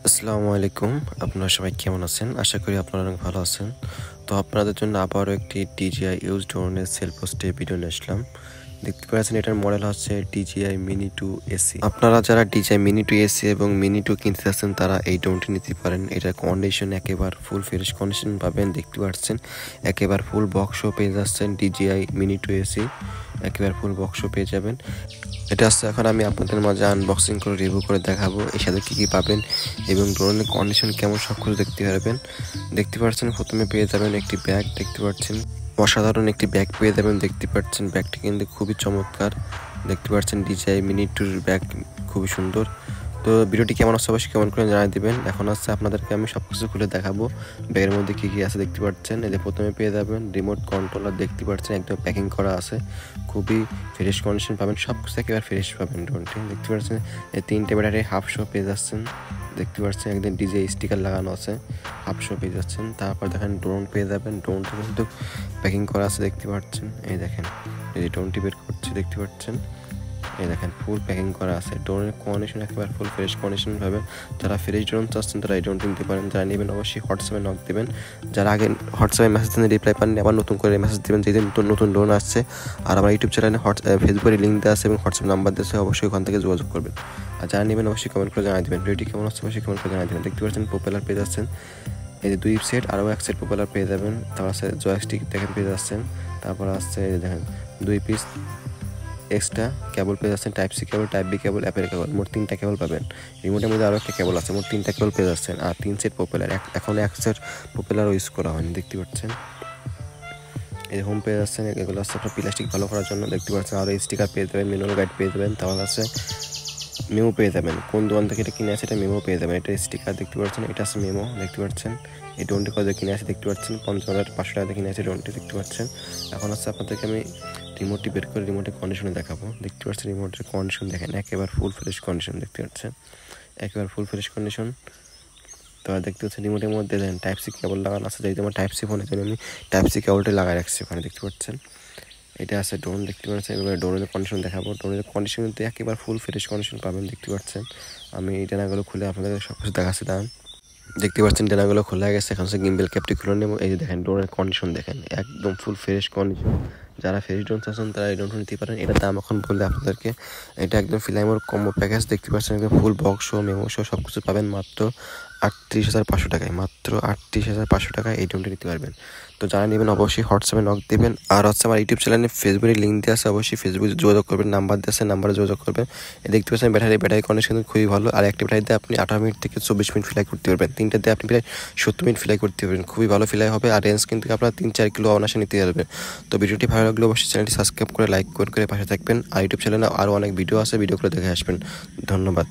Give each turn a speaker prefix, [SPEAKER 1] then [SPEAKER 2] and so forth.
[SPEAKER 1] আসসালামু আলাইকুম। আপনারা সবাই কেমন আছেন? আশা করি আপনারা অনেক ভালো আছেন। তো আপনাদের জন্য আবারও একটি DJI ইউজ ড্রোনের সেল পোস্টে ভিডিও নিয়ে আসলাম। দেখতে পাচ্ছেন এটার মডেল হচ্ছে DJI Mini 2 AC। আপনারা যারা DJI Mini 2 AC এবং Mini 2 কিনতে চাচ্ছেন তারা এই ড্রোনটি নিতে পারেন। এটার কন্ডিশন একেবারে ফুল ফ্রেশ কন্ডিশন পাবেন। দেখতে পাচ্ছেন একেবারে ফুল বক্সও পেয়ে যাচ্ছেন DJI Mini 2 AC। একেবারে ফুল বক্সও পেয়ে যাবেন। এটা হচ্ছে এখন আমি আপনাদের মাঝে আনবক্সিং করে রিভিউ করে দেখাবো এর সাথে কী পাবেন এবং ড্রোনের কন্ডিশন কেমন সব কিছু দেখতে পারবেন। দেখতে পাচ্ছেন প্রথমে পেয়ে যাবেন একটি ব্যাগ, দেখতে পাচ্ছেন অসাধারণ একটি ব্যাগ পেয়ে যাবেন। দেখতে পাচ্ছেন ব্যাগটি কিন্তু খুবই চমৎকার। দেখতে পাচ্ছেন DJI Mini 2 ব্যাগ খুবই সুন্দর। তো ভিডিওটি কেমন আছে অবশ্যই কেমন করে জানিয়ে দিবেন। এখন হচ্ছে আপনাদেরকে আমি সব কিছু খুলে দেখাবো ব্যাগের মধ্যে কী কী আছে। দেখতে পাচ্ছেন এই যে প্রথমে পেয়ে যাবেন রিমোট কন্ট্রোলার। দেখতে পাচ্ছেন একদম প্যাকিং করা আছে, খুবই ফ্রেশ কন্ডিশন পাবেন, সব কিছু একেবারে ফ্রেশ পাবেন ড্রোনটি। দেখতে পাচ্ছেন এই 3টে ব্যাটারি হাফশো পেয়ে যাচ্ছেন। দেখতে পাচ্ছেন একদম DJI স্টিকার লাগানো আছে, হাফশো পেয়ে যাচ্ছেন। তারপর দেখেন ড্রোন পেয়ে যাবেন, ড্রোনটা কিন্তু প্যাকিং করা আছে। দেখতে পাচ্ছেন এই দেখেন এই যে ড্রোনটি বের করছে, দেখতে পাচ্ছেন এই দেখেন ফুল প্যাকিং করা আছে। ড্রোনের কন্ডিশন একেবারে ফুল ফ্রেশ কন্ডিশন পাবে। যারা ফ্রেশ ড্রোন চাচ্ছেন তারা এই ড্রোনটি নিতে পারেন। যারা নেবেন অবশ্যই হোয়াটসঅ্যাপে নক দেবেন। যারা আগে হোয়াটসঅ্যাপে মেসেজ দিন রিপ্লাই পাননি আবার নতুন করে মেসেজ দেবেন যেদিন নতুন ড্রোন আসছে। আর আমার ইউটিউব চ্যানেলে ফেসবুকের লিঙ্ক দেওয়া আছে এবং হোয়াটসঅ্যাপ নাম্বার দেওয়া আছে, অবশ্যই ওখান থেকে যোগাযোগ করবেন। আর যারা নেবেন অবশ্যই কমেন্ট করে জানিয়ে দেবেন। ভিডিওটি কেমন হচ্ছে অবশ্যই কমেন্ট করে জানিয়ে দেবেন। দেখতে পাচ্ছেন প্রোপেলার পেয়ে যাচ্ছেন এই যে 2 সেট, আরও 1 সেট প্রোপেলার পেয়ে যাবেন। তারপর আছে জয়স্টিক দেখেন পেয়ে যাচ্ছেন। তারপর আসছে এই দেখেন 2 পিস এক্সট্রা কেবল পেয়ে যাচ্ছেন, type C cable, type B cable, অ্যাপের কেবল, মোট 3টা কেবল পাবেন। রিমোটের মধ্যে আরও একটা কেবল আছে, মোট 3টা কেবল পেয়ে যাচ্ছেন। আর 3 সেট প্রোপেলার, এখন 1 সেট প্রোপেলারও ইউজ করা হয়নি। দেখতে পাচ্ছেন এই হোম পেয়ে যাচ্ছেন, এগুলো হচ্ছে আপনার প্লাস্টিক ভালো করার জন্য। দেখতে পাচ্ছেন আরও স্টিকার পেয়ে যাবেন, ম্যানুয়াল গাইড পেয়ে যাবেন। তাহলে আছে মেমো পেয়ে যাবেন, কোন দোকান থেকে এটা কিনে আছে এটা মেমো পেয়ে যাবেন। এটা স্টিকার দেখতে পাচ্ছেন, এটা আছে মেমো। দেখতে পাচ্ছেন এই ড্রোনটি কত কিনে আছে দেখতে পাচ্ছেন 50,500 টাকা কিনে আছে ড্রোনটি। দেখতে পাচ্ছেন এখন হচ্ছে আপনাদেরকে আমি রিমোটটি বের করে রিমোটের কন্ডিশনে দেখাবো। দেখতে পাচ্ছেন রিমোটের কন্ডিশন দেখেন একেবারে ফুল ফ্রেশ কন্ডিশন। দেখতে পাচ্ছেন একেবারে ফুল ফ্রেশ কন্ডিশন। তো দেখতে পাচ্ছেন রিমোটের মধ্যে দেখেন টাইপ সি কেবল লাগানো আছে, যেহেতু আমার টাইপ সি ফোন আছে আমি টাইপ সি কেবলটা লাগাই রাখছি ওখানে। দেখতে পাচ্ছেন এটা আছে ড্রোন। দেখতে পাচ্ছেন এবার ড্রোনের কন্ডিশন দেখাবো। ড্রোনের কন্ডিশন কিন্তু একেবারে ফুল ফ্রেশ কন্ডিশন পাবেন। দেখতে পাচ্ছেন আমি এই ডানাগুলো খুলে আপনাদের সব কিছু দেখাচ্ছি। দাঁড়ান, দেখতে পাচ্ছেন ডানাগুলো খোলা গেছে। এখন হচ্ছে গিম্বেল ক্যাপটি খুলে নেব। এই যে দেখেন ড্রোনের কন্ডিশন দেখেন একদম ফুল ফ্রেশ কন্ডিশন। যারা ফ্রেশ ড্রোন চাচ্ছেন তারা এই ড্রোনটা নিতে পারেন। এটার দাম এখন বললে আপনাদেরকে, এটা একদম ফিলাইমোর কম্বো প্যাকেজ। দেখতে পাচ্ছেন একদম ফুল বক্স ও মেমো সহ সব কিছু পাবেন মাত্র 38,500 টাকায়। মাত্র 38,500 টাকায় এই ড্রোনটা নিতে পারবেন। তো যারা নেবেন অবশ্যই হোয়াটসঅ্যাপে নক দেবেন। আর হচ্ছে আমার ইউটিউব চ্যানেলে ফেসবুকের লিঙ্ক দেওয়া আছে, অবশ্যই ফেসবুকে যোগাযোগ করবেন, নাম্বার দেওয়া আছে নাম্বারে যোগাযোগ করবেন। দেখতে পাচ্ছেন ব্যাটারি কন্ডিশন খুবই ভালো। আর একটা ব্যাটারিতে আপনি 18 মিনিট থেকে 24 মিনিট ফ্লাই করতে পারবেন। 3টাতে আপনি প্রায় 70 মিনিট ফ্লাই করতে পারবেন, খুবই ভালো ফ্লাই হবে। আর রেঞ্জ কিন্তু আপনার 3-4 কিলো অনায়াসে নিতে পারবেন। তো ভিডিওটি ভালো লাগলে অবশ্যই চ্যানেলটি সাবস্ক্রাইব করে লাইক করে পাশে থাকবেন। আর ইউটিউব চ্যানেলে আরও অনেক ভিডিও আছে, ভিডিওগুলো দেখে আসবেন। ধন্যবাদ।